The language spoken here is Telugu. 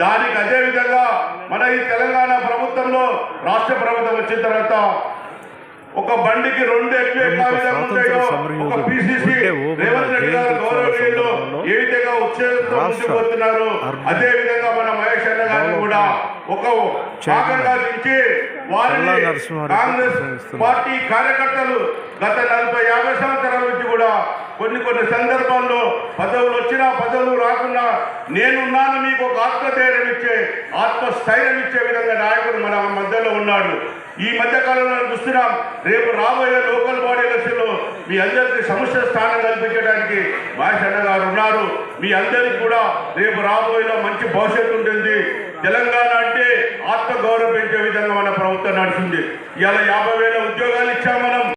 దానికి అదే విధంగా మన ఈ తెలంగాణ ప్రభుత్వంలో రాష్ట్ర ప్రభుత్వం వచ్చిన తర్వాత ఒక బండికి 2 ఎక్కువ ఉంటాయో ఒక పిసిసి రేవంత్ రెడ్డి గారు గౌరవనీయులు ఏ విధంగా ఉత్సాహంతో ముందుకుపోతున్నారు, అదే విధంగా మన మహేష్ అన్న గారిని కూడా ఒక భాగంగా దించి వారిని కాంగ్రెస్ పార్టీ కార్యకర్తలు గత 40-50 సంవత్సరాల నుంచి కూడా కొన్ని సందర్భాల్లో పదవులు వచ్చినా పదవులు రాకున్నా నేనున్నాను మీకు ఒక ఆత్మధైర్యం ఇచ్చే ఆత్మస్థైర్యం ఇచ్చే విధంగా నాయకుడు మన మధ్యలో ఉన్నాడు. ఈ మధ్య కాలంలో చూస్తున్నాం, రేపు రాబోయే లోకల్ బాడీ ఎలక్షన్లో మీ అందరికీ సముచిత స్థానం కల్పించడానికి మహేష్ అన్న గారు ఉన్నారు. మీ అందరికీ కూడా రేపు రాబోయేలో మంచి భవిష్యత్తు ఉంటుంది. తెలంగాణ అంటే ఆత్మగౌరవం పెంచే విధంగా మన ప్రభుత్వం నడుస్తుంది. ఇలా 50,000 ఉద్యోగాలు ఇచ్చాం మనం.